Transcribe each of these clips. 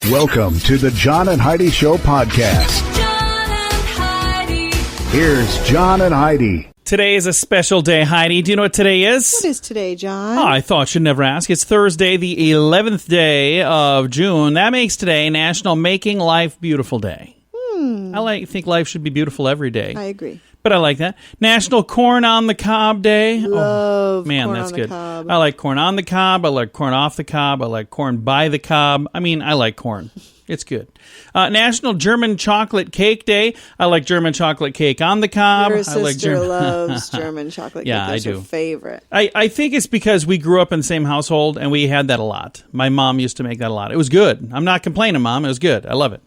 Welcome to the John and Heidi Show podcast. John and Heidi. Here's John and Heidi. Today is a special day, Heidi. Do you know what today is? What is today, John? Oh, I thought you'd never ask. It's Thursday, the 11th day of June. That makes today National Making Life Beautiful Day. I think life should be beautiful every day. I agree. But I like that. National Corn on the Cob Day. Love man, corn that's on the good. cob. I like corn on the cob. I like corn off the cob. I like corn by the cob. I mean, I like corn. It's good. National German Chocolate Cake Day. I like German chocolate cake on the cob. Your I like sister loves German chocolate cake. Yeah, That's I her do. favorite. I think it's because we grew up in the same household and we had that a lot. My mom used to make that a lot. It was good. I'm not complaining, Mom. It was good. I love it.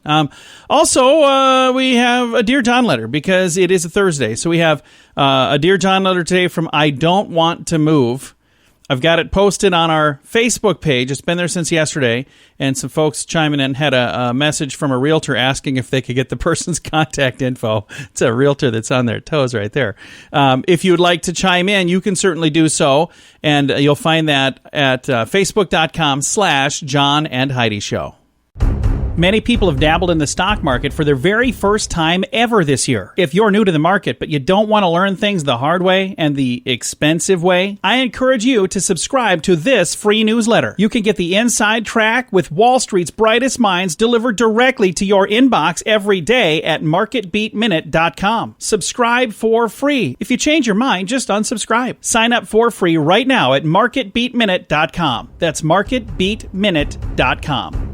Also, we have a Dear John letter because it is a Thursday. So we have a Dear John letter today from I Don't Want to Move. I've got it posted on our Facebook page. It's been there since yesterday, and some folks chiming in had a message from a realtor asking if they could get the person's contact info. It's a realtor that's on their toes right there. If you would like to chime in, you can certainly do so, and you'll find that at facebook.com/John and Heidi Show. Many people have dabbled in the stock market for their very first time ever this year. If you're new to the market, but you don't want to learn things the hard way and the expensive way, I encourage you to subscribe to this free newsletter. You can get the inside track with Wall Street's brightest minds delivered directly to your inbox every day at marketbeatminute.com. Subscribe for free. If you change your mind, just unsubscribe. Sign up for free right now at marketbeatminute.com. That's marketbeatminute.com.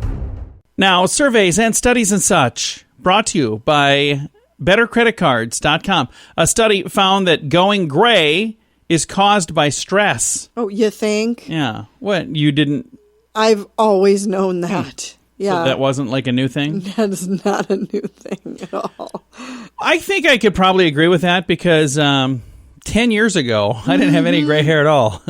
Now, surveys and studies and such, brought to you by bettercreditcards.com. A study found that going gray is caused by stress. Oh, you think? Yeah. What? You didn't? I've always known that. Yeah. So that wasn't like a new thing? That is not a new thing at all. I think I could probably agree with that because 10 years ago, I didn't have any gray hair at all.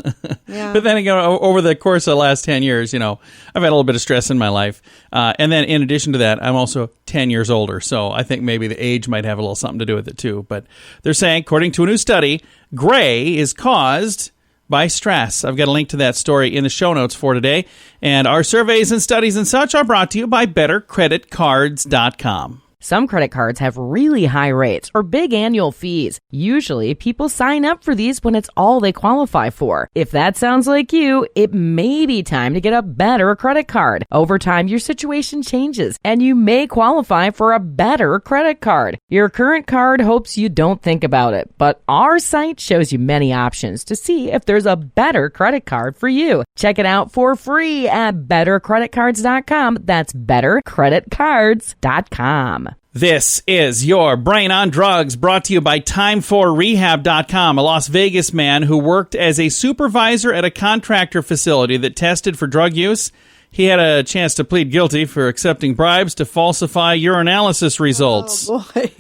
Yeah. But then again, over the course of the last 10 years, I've had a little bit of stress in my life. And then in addition to that, I'm also 10 years older. So I think maybe the age might have a little something to do with it too. But they're saying, according to a new study, gray is caused by stress. I've got a link to that story in the show notes for today. And our surveys and studies and such are brought to you by bettercreditcards.com. Some credit cards have really high rates or big annual fees. Usually, people sign up for these when it's all they qualify for. If that sounds like you, it may be time to get a better credit card. Over time, your situation changes, and you may qualify for a better credit card. Your current card hopes you don't think about it, but our site shows you many options to see if there's a better credit card for you. Check it out for free at bettercreditcards.com. That's bettercreditcards.com. This is your Brain on Drugs, brought to you by Time4Rehab.com, a Las Vegas man who worked as a supervisor at a contractor facility that tested for drug use. He had a chance to plead guilty for accepting bribes to falsify urinalysis results. Oh, boy.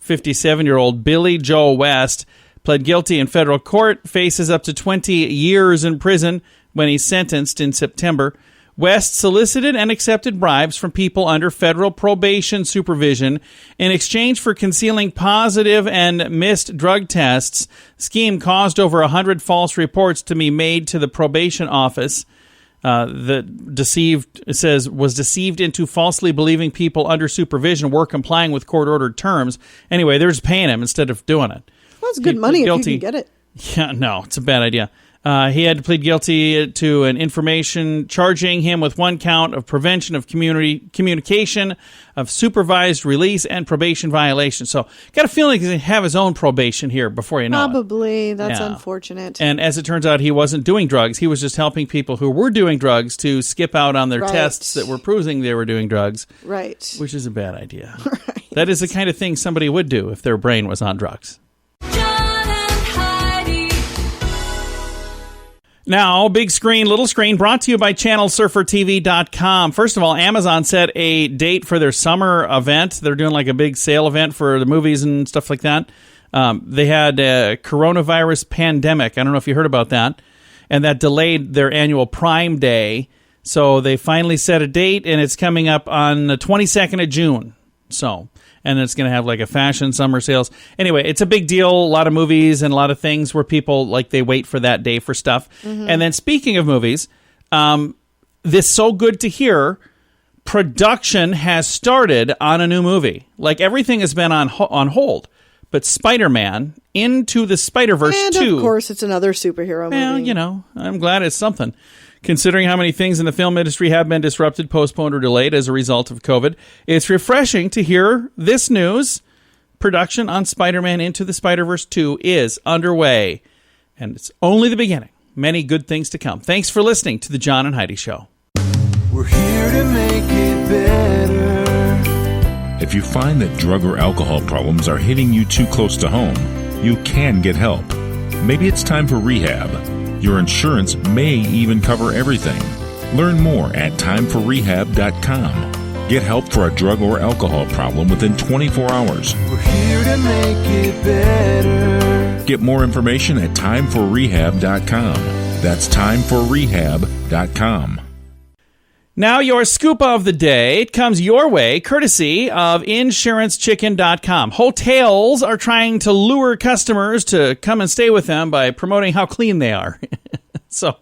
57-year-old Billy Joe West pled guilty in federal court, faces up to 20 years in prison when he's sentenced in September. West solicited and accepted bribes from people under federal probation supervision in exchange for concealing positive and missed drug tests. Scheme caused over 100 false reports to be made to the probation office. Was deceived into falsely believing people under supervision were complying with court-ordered terms. Anyway, they're just paying him instead of doing it. Well, it's good money if you can get it. Yeah, no, it's a bad idea. He had to plead guilty to an information charging him with one count of prevention of communication of supervised release and probation violation. So, got a feeling he's going to have his own probation here before you know it. Probably. That's Yeah. unfortunate. And as it turns out, he wasn't doing drugs. He was just helping people who were doing drugs to skip out on their Right. tests that were proving they were doing drugs. Right. Which is a bad idea. Right. That is the kind of thing somebody would do if their brain was on drugs. John and Heidi. Now, big screen, little screen, brought to you by ChannelSurferTV.com. First of all, Amazon set a date for their summer event. They're doing like a big sale event for the movies and stuff like that. They had a coronavirus pandemic. I don't know if you heard about that. And that delayed their annual Prime Day. So they finally set a date, and it's coming up on the 22nd of June. So, and it's going to have like a fashion summer sales. Anyway, it's a big deal. A lot of movies and a lot of things where people like they wait for that day for stuff. Mm-hmm. And then speaking of movies, this So Good to Hear production has started on a new movie. Like, everything has been on hold. But Spider-Man Into the Spider-Verse And 2. of course, it's another superhero movie. Well, you know, I'm glad it's something. Considering how many things in the film industry have been disrupted, postponed, or delayed as a result of COVID, it's refreshing to hear this news. Production on Spider-Man Into the Spider-Verse 2 is underway. And it's only the beginning. Many good things to come. Thanks for listening to The John and Heidi Show. We're here to make it better. If you find that drug or alcohol problems are hitting you too close to home, you can get help. Maybe it's time for rehab. Your insurance may even cover everything. Learn more at timeforrehab.com. Get help for a drug or alcohol problem within 24 hours. We're here to make it better. Get more information at timeforrehab.com. That's timeforrehab.com. Now your scoop of the day comes your way courtesy of InsuranceChicken.com. Hotels are trying to lure customers to come and stay with them by promoting how clean they are. So,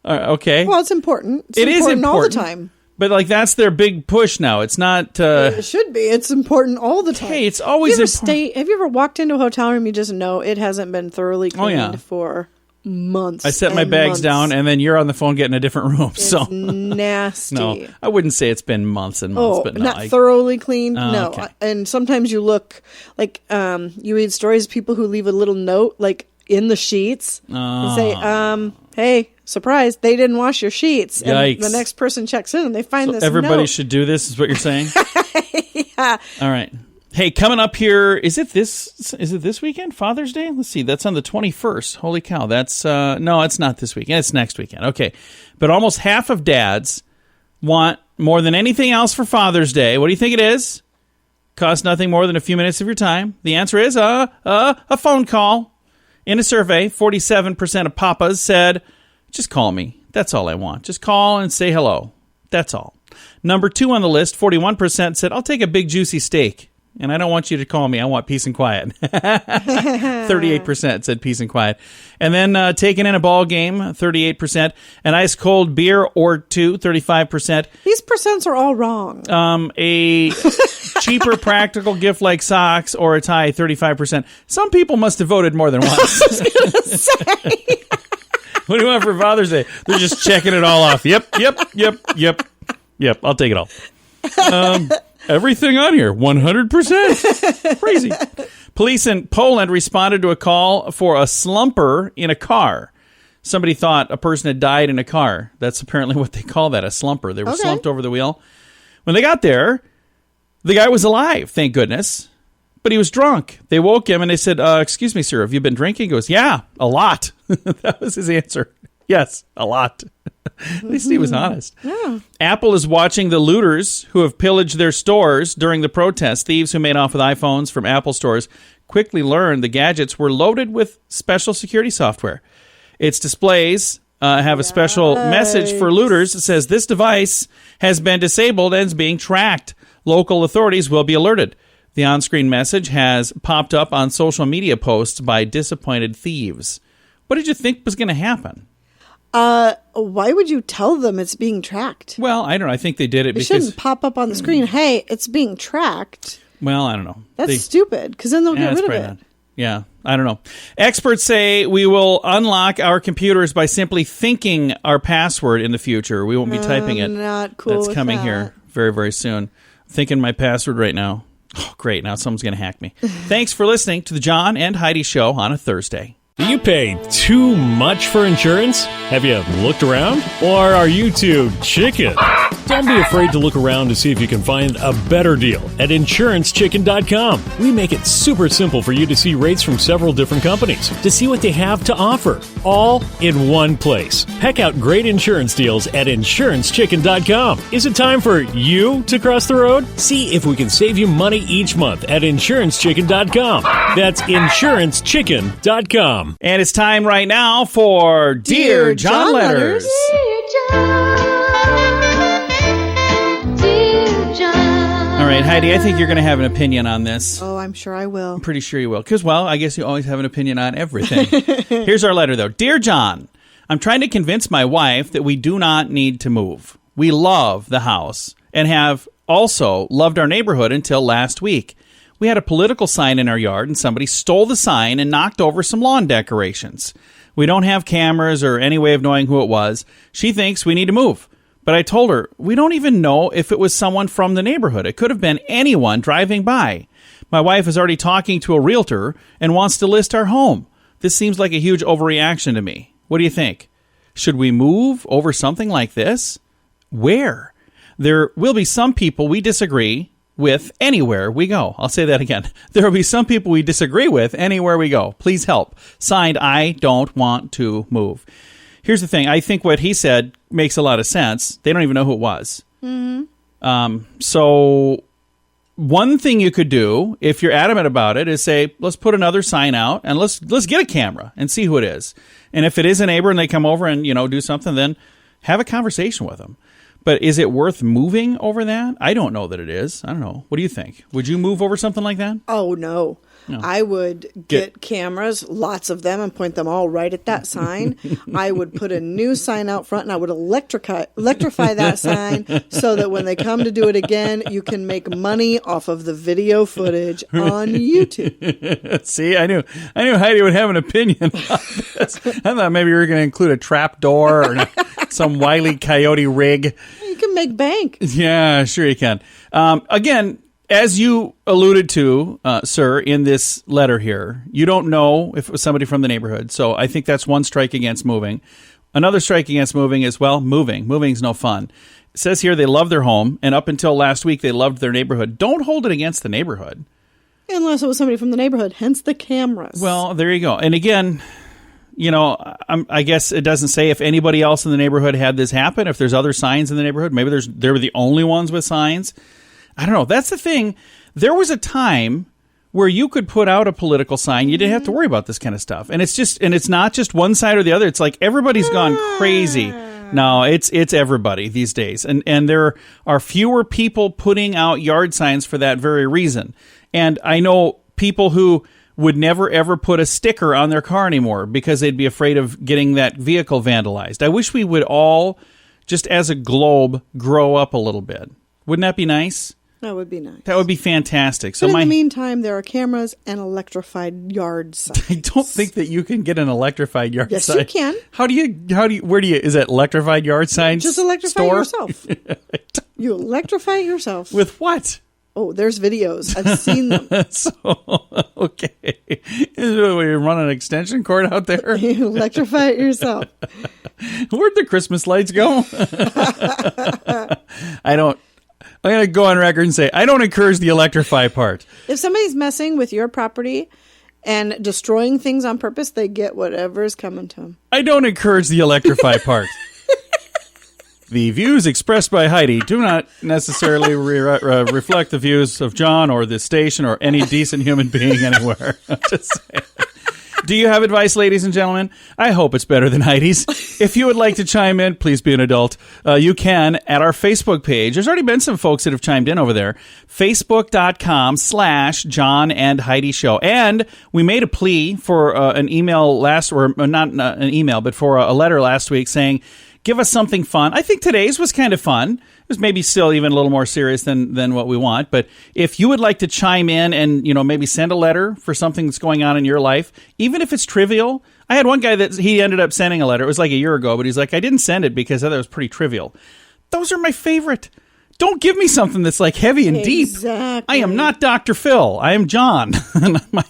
okay. Well, it's important. It is important all the time. But, like, that's their big push now. It's not... It should be. It's important all the time. Hey, it's always important. Have you ever walked into a hotel room, you just know it hasn't been thoroughly cleaned for months? I set my bags down, and then you're on the phone getting a different room. It's so nasty. No, I wouldn't say it's been months and months. But no, not thoroughly cleaned. Oh, no. okay. And sometimes you look, like, you read stories of people who leave a little note, like, in the sheets and say, hey, surprise, they didn't wash your sheets. And Yikes. the next person checks in and they find this everybody note. should do this, is what you're saying? Yeah. All right. Hey, coming up here, is it this weekend? Father's Day? Let's see. That's on the 21st. Holy cow. That's, no, it's not this weekend. It's next weekend. Okay. But almost half of dads want more than anything else for Father's Day. What do you think it is? Costs nothing more than a few minutes of your time. The answer is a phone call. In a survey, 47% of papas said, just call me. That's all I want. Just call and say hello. That's all. Number 2 on the list, 41% said, I'll take a big juicy steak. And I don't want you to call me. I want peace and quiet. 38% said peace and quiet. And then taking in a ball game, 38%. An ice cold beer or two, 35%. These percents are all wrong. A cheaper practical gift like socks or a tie, 35%. Some people must have voted more than once. I was going to say. What do you want for Father's Day? They're just checking it all off. Yep. I'll take it all. Everything on here, 100%. Crazy. Police in Poland responded to a call for a slumper in a car. Somebody thought a person had died in a car. That's apparently what they call that, a slumper. They were slumped over the wheel. When they got there, the guy was alive, thank goodness. But he was drunk. They woke him and they said, excuse me, sir, have you been drinking? He goes, yeah, a lot. That was his answer. Yes, a lot. At least he was honest. Yeah. Apple is watching the looters who have pillaged their stores during the protest. Thieves who made off with iPhones from Apple stores quickly learned the gadgets were loaded with special security software. Its displays have a special message for looters. It says, this device has been disabled and is being tracked. Local authorities will be alerted. The on-screen message has popped up on social media posts by disappointed thieves. What did you think was going to happen? Why would you tell them it's being tracked? Well, I don't know. I think they did it because... It shouldn't pop up on the screen, hey, it's being tracked. Well, I don't know. That's stupid, because then they'll get rid of it. Not. Yeah, I don't know. Experts say we will unlock our computers by simply thinking our password in the future. We won't be typing it. Not cool. That's with coming that. here very, very soon. I'm thinking my password right now. Oh, great. Now someone's going to hack me. Thanks for listening to the John and Heidi Show on a Thursday. Do you pay too much for insurance? Have you looked around? Or are you too chicken? Don't be afraid to look around to see if you can find a better deal at InsuranceChicken.com. We make it super simple for you to see rates from several different companies, to see what they have to offer, all in one place. Peck out great insurance deals at InsuranceChicken.com. Is it time for you to cross the road? See if we can save you money each month at InsuranceChicken.com. That's InsuranceChicken.com. And it's time right now for Dear John Letters. Dear John. All right, Heidi, I think you're going to have an opinion on this. Oh, I'm sure I will. I'm pretty sure you will. Because, well, I guess you always have an opinion on everything. Here's our letter, though. Dear John, I'm trying to convince my wife that we do not need to move. We love the house and have also loved our neighborhood until last week. We had a political sign in our yard, and somebody stole the sign and knocked over some lawn decorations. We don't have cameras or any way of knowing who it was. She thinks we need to move. But I told her, we don't even know if it was someone from the neighborhood. It could have been anyone driving by. My wife is already talking to a realtor and wants to list our home. This seems like a huge overreaction to me. What do you think? Should we move over something like this? Where? There will be some people we disagree with anywhere we go. I'll say that again. There will be some people we disagree with anywhere we go. Please help. Signed, I don't want to move. Here's the thing. I think what he said makes a lot of sense. They don't even know who it was. So one thing you could do, if you're adamant about it, is say, let's put another sign out and let's get a camera and see who it is. And if it is a neighbor and they come over and, do something, then have a conversation with them. But is it worth moving over that? I don't know that it is. I don't know. What do you think? Would you move over something like that? Oh, no. I would get cameras, lots of them, and point them all right at that sign. I would put a new sign out front, and I would electrify that sign so that when they come to do it again, you can make money off of the video footage on YouTube. See, I knew Heidi would have an opinion on this. I thought maybe you were going to include a trap door or some Wile E. Coyote rig. You can make bank. Yeah, sure you can. Again, as you alluded to, sir, in this letter here, you don't know if it was somebody from the neighborhood. So I think that's one strike against moving. Another strike against moving is, moving. Moving's no fun. It says here they love their home, and up until last week, they loved their neighborhood. Don't hold it against the neighborhood. Unless it was somebody from the neighborhood, hence the cameras. Well, there you go. And again, I guess it doesn't say if anybody else in the neighborhood had this happen, if there's other signs in the neighborhood. Maybe they were the only ones with signs. I don't know. That's the thing. There was a time where you could put out a political sign. You didn't have to worry about this kind of stuff. And it's not just one side or the other. It's like everybody's gone crazy. No, it's everybody these days. And there are fewer people putting out yard signs for that very reason. And I know people who would never, ever put a sticker on their car anymore because they'd be afraid of getting that vehicle vandalized. I wish we would all, just as a globe, grow up a little bit. Wouldn't that be nice? That would be nice. That would be fantastic. So but in the meantime, there are cameras and electrified yard signs. I don't think that you can get an electrified yard sign. Yes, you can. Where do you, is that electrified yard sign Just electrify store? yourself. You electrify yourself. With what? Oh, there's videos. I've seen them. Okay. You run an extension cord out there? You electrify it yourself. Where'd the Christmas lights go? I'm going to go on record and say, I don't encourage the electrify part. If somebody's messing with your property and destroying things on purpose, they get whatever's coming to them. I don't encourage the electrify part. The views expressed by Heidi do not necessarily reflect the views of John or the station or any decent human being anywhere. I'm just saying. Do you have advice, ladies and gentlemen? I hope it's better than Heidi's. If you would like to chime in, please be an adult. You can at our Facebook page. There's already been some folks that have chimed in over there. Facebook.com/John and Heidi Show. And we made a plea for an email not an email, but for a letter last week saying, give us something fun. I think today's was kind of fun. It was maybe still even a little more serious than what we want. But if you would like to chime in and, maybe send a letter for something that's going on in your life, even if it's trivial. I had one guy that he ended up sending a letter. It was like a year ago, but he's like, I didn't send it because I thought it was pretty trivial. Those are my favorite. Don't give me something that's like heavy and deep. I am not Dr. Phil. I am John.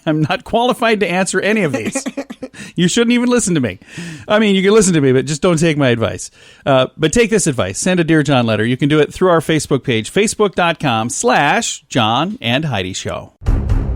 I'm not qualified to answer any of these. You shouldn't even listen to me. I mean, you can listen to me, but just don't take my advice. But take this advice. Send a Dear John letter. You can do it through our Facebook page, facebook.com/John and Heidi Show.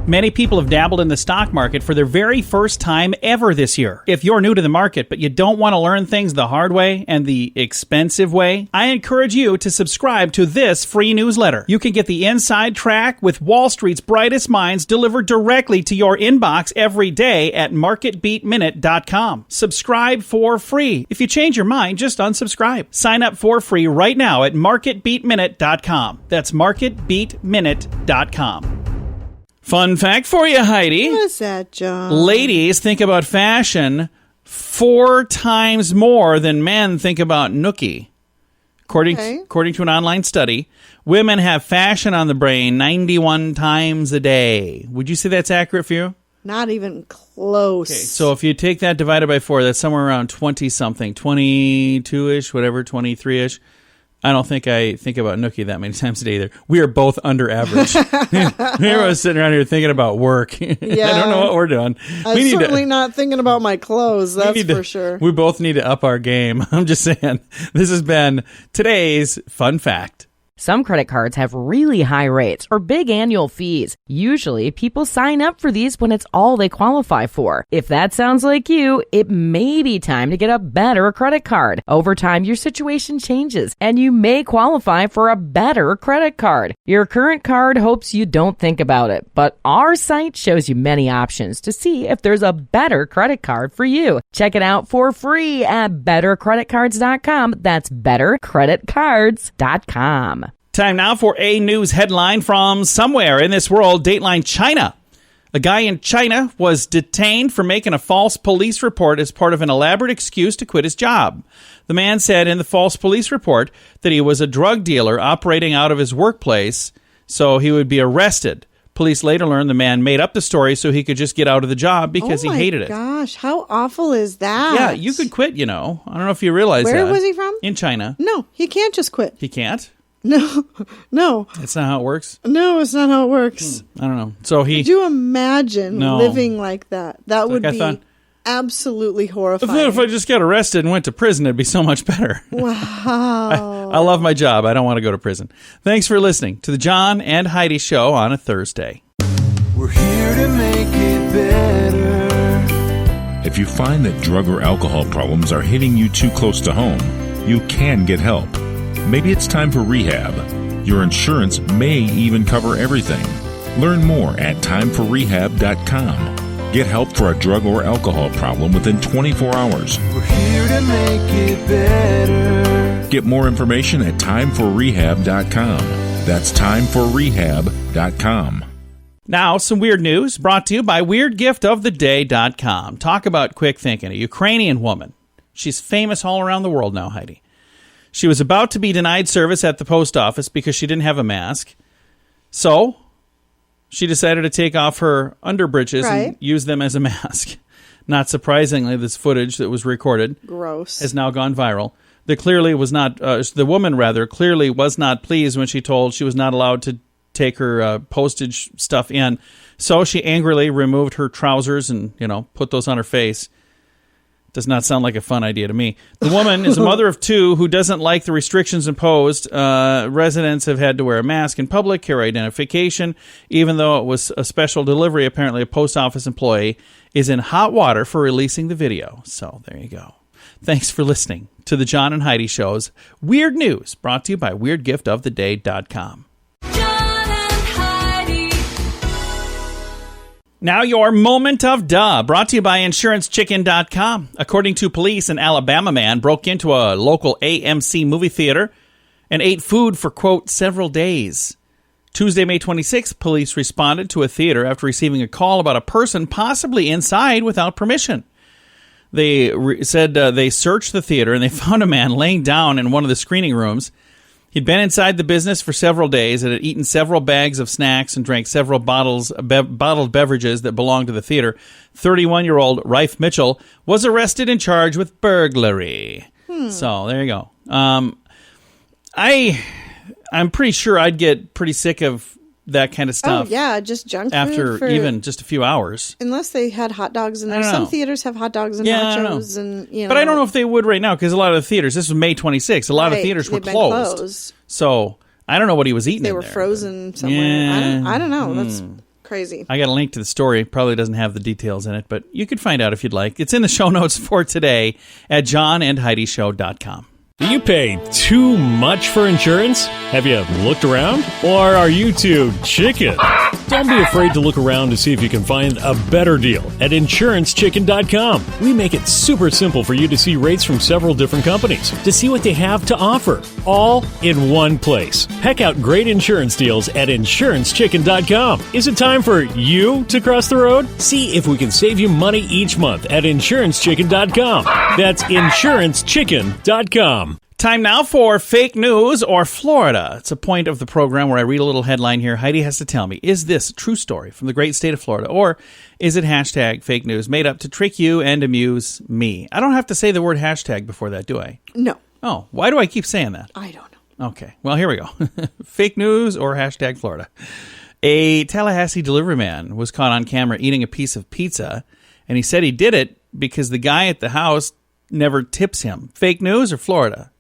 Many people have dabbled in the stock market for their very first time ever this year. If you're new to the market, but you don't want to learn things the hard way and the expensive way, I encourage you to subscribe to this free newsletter. You can get the inside track with Wall Street's brightest minds delivered directly to your inbox every day at marketbeatminute.com. Subscribe for free. If you change your mind, just unsubscribe. Sign up for free right now at marketbeatminute.com. That's marketbeatminute.com. Fun fact for you, Heidi. What's that, John? Ladies think about fashion 4 times more than men think about nookie. According Okay. to an online study, women have fashion on the brain 91 times a day. Would you say that's accurate for you? Not even close. Okay, so if you take that divided by 4, that's somewhere around 20-something, 22-ish, whatever, 23-ish. I don't think I think about Nookie that many times a day either. We are both under average. We're always sitting around here thinking about work. I don't know what we're doing. I'm certainly not thinking about my clothes, that's for sure. We both need to up our game. I'm just saying. This has been today's fun fact. Some credit cards have really high rates or big annual fees. Usually, people sign up for these when it's all they qualify for. If that sounds like you, it may be time to get a better credit card. Over time, your situation changes, and you may qualify for a better credit card. Your current card hopes you don't think about it, but our site shows you many options to see if there's a better credit card for you. Check it out for free at bettercreditcards.com. That's bettercreditcards.com. Time now for a news headline from somewhere in this world, Dateline China. A guy in China was detained for making a false police report as part of an elaborate excuse to quit his job. The man said in the false police report that he was a drug dealer operating out of his workplace, so he would be arrested. Police later learned the man made up the story so he could just get out of the job because he hated it. Oh my gosh, how awful is that? Yeah, you could quit, you know. I don't know if you realize that. Where was he from? In China. No, he can't just quit. He can't? No. That's not how it works? No, it's not how it works. I don't know. So Could you imagine No. living like that? That would I be thought- absolutely I horrifying. thought if I just got arrested and went to prison, it'd be so much better. Wow. I love my job. I don't want to go to prison. Thanks for listening to the John and Heidi Show on a Thursday. We're here to make it better. If you find that drug or alcohol problems are hitting you too close to home, you can get help. Maybe it's time for rehab. Your insurance may even cover everything. Learn more at timeforrehab.com. Get help for a drug or alcohol problem within 24 hours. We're here to make it better. Get more information at timeforrehab.com. That's timeforrehab.com. Now, some weird news brought to you by WeirdGiftOfTheDay.com. Talk about quick thinking. A Ukrainian woman. She's famous all around the world now, Heidi. She was about to be denied service at the post office because she didn't have a mask. So, she decided to take off her underbridges and use them as a mask. Not surprisingly, this footage that was recorded has now gone viral. The woman clearly was not pleased when she told she was not allowed to take her postage stuff in. So she angrily removed her trousers and, put those on her face. Does not sound like a fun idea to me. The woman is a mother of 2 who doesn't like the restrictions imposed. Residents have had to wear a mask in public, carry identification. Even though it was a special delivery, apparently a post office employee is in hot water for releasing the video. So there you go. Thanks for listening to the John and Heidi Show's Weird News, brought to you by WeirdGiftOfTheDay.com. John and Heidi. Now your moment of duh, brought to you by InsuranceChicken.com. According to police, an Alabama man broke into a local AMC movie theater and ate food for, quote, several days. Tuesday, May 26th, police responded to a theater after receiving a call about a person possibly inside without permission. They said they searched the theater and they found a man laying down in one of the screening rooms. He'd been inside the business for several days and had eaten several bags of snacks and drank several bottled beverages that belonged to the theater. 31-year-old Rife Mitchell was arrested and charged with burglary. So there you go. I'm pretty sure I'd get pretty sick of that kind of stuff. Oh, yeah, just junk after food even just a few hours. Unless they had hot dogs in there. I don't know. Some theaters have hot dogs and Yeah, nachos. And, But I don't know if they would right now because a lot of the theaters, this was May 26th, a lot of Right, theaters were they've been closed. closed. So I don't know what he was eating They in were there, frozen somewhere. Yeah. I don't know. That's crazy. I got a link to the story. Probably doesn't have the details in it, but you could find out if you'd like. It's in the show notes for today at johnandheidishow.com. Do you pay too much for insurance? Have you looked around? Or are you too chicken? Don't be afraid to look around to see if you can find a better deal at InsuranceChicken.com. We make it super simple for you to see rates from several different companies, to see what they have to offer, all in one place. Peck out great insurance deals at InsuranceChicken.com. Is it time for you to cross the road? See if we can save you money each month at InsuranceChicken.com. That's InsuranceChicken.com. Time now for fake news or Florida. It's a point of the program where I read a little headline here. Heidi has to tell me, is this a true story from the great state of Florida, or is it hashtag fake news made up to trick you and amuse me? I don't have to say the word hashtag before that, do I? No. Oh, why do I keep saying that? I don't know. Okay, well, here we go. Fake news or hashtag Florida. A Tallahassee delivery man was caught on camera eating a piece of pizza, and he said he did it because the guy at the house never tips him. Fake news or Florida?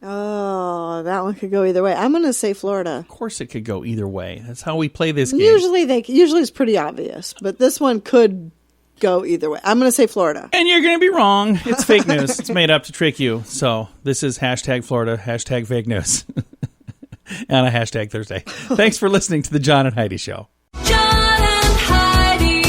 Oh, that one could go either way. I'm going to say Florida. Of course it could go either way. That's how we play this game. Usually it's pretty obvious, but this one could go either way. I'm going to say Florida. And you're going to be wrong. It's fake news. It's made up to trick you. So this is hashtag Florida, hashtag fake news. And a hashtag Thursday. Thanks for listening to The John and Heidi Show. John and Heidi.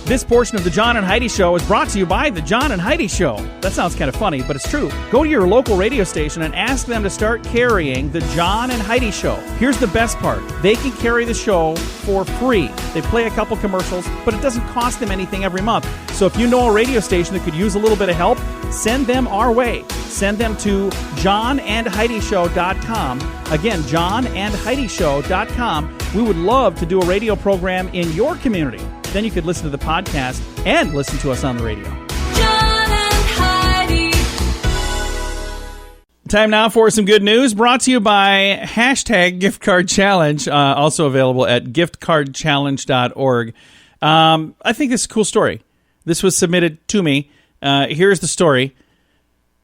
This portion of The John and Heidi Show is brought to you by The John and Heidi Show. That sounds kind of funny, but it's true. Go to your local radio station and ask them to start carrying The John and Heidi Show. Here's the best part. They can carry the show for free. They play a couple commercials, but it doesn't cost them anything every month. So if you know a radio station that could use a little bit of help, send them our way. Send them to johnandheidishow.com. Again, johnandheidishow.com. We would love to do a radio program in your community. Then you could listen to the podcast and listen to us on the radio. John and Heidi. Time now for some good news brought to you by hashtag Gift Card Challenge, also available at giftcardchallenge.org. I think this is a cool story. This was submitted to me. Here's the story.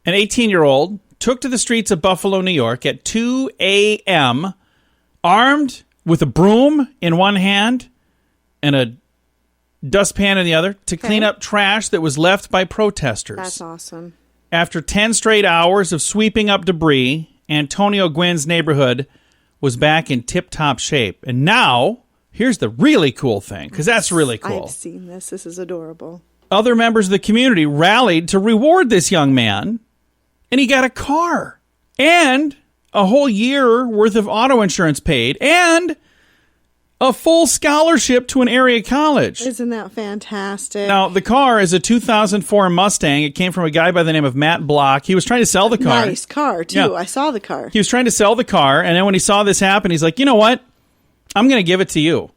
An 18-year-old took to the streets of Buffalo, New York at 2 a.m., armed with a broom in one hand and a dustpan in the other, to clean up trash that was left by protesters. That's awesome. After 10 straight hours of sweeping up debris, Antonio Gwynn's neighborhood was back in tip-top shape. And now, here's the really cool thing, because that's really cool. I've seen this. This is adorable. Other members of the community rallied to reward this young man, and he got a car and a whole year worth of auto insurance paid and a full scholarship to an area college. Isn't that fantastic? Now, the car is a 2004 Mustang. It came from a guy by the name of Matt Block. He was trying to sell the car. Nice car, too. Yeah. I saw the car. He was trying to sell the car, and then when he saw this happen, he's like, you know what? I'm going to give it to you.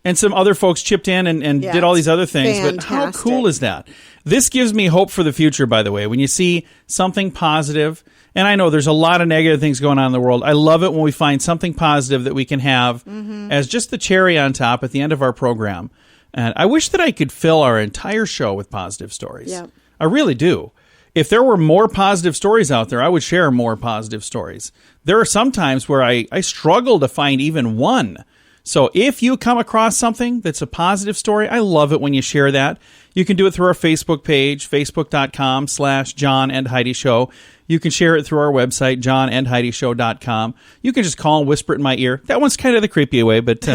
And some other folks chipped in and did all these other things. Fantastic. But how cool is that? This gives me hope for the future, by the way. When you see something positive, and I know there's a lot of negative things going on in the world, I love it when we find something positive that we can have as just the cherry on top at the end of our program. And I wish that I could fill our entire show with positive stories. Yep. I really do. If there were more positive stories out there, I would share more positive stories. There are some times where I struggle to find even one. So if you come across something that's a positive story, I love it when you share that. You can do it through our Facebook page, facebook.com/John and Heidi Show. You can share it through our website, johnandheidishow.com. You can just call and whisper it in my ear. That one's kind of the creepy way, but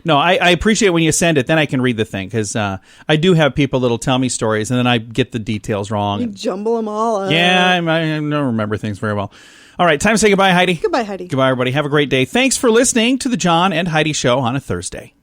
no, I appreciate when you send it. Then I can read the thing, because I do have people that'll tell me stories, and then I get the details wrong. You jumble them all up. Yeah, I don't remember things very well. All right, time to say goodbye, Heidi. Goodbye, Heidi. Goodbye, everybody. Have a great day. Thanks for listening to the John and Heidi Show on a Thursday.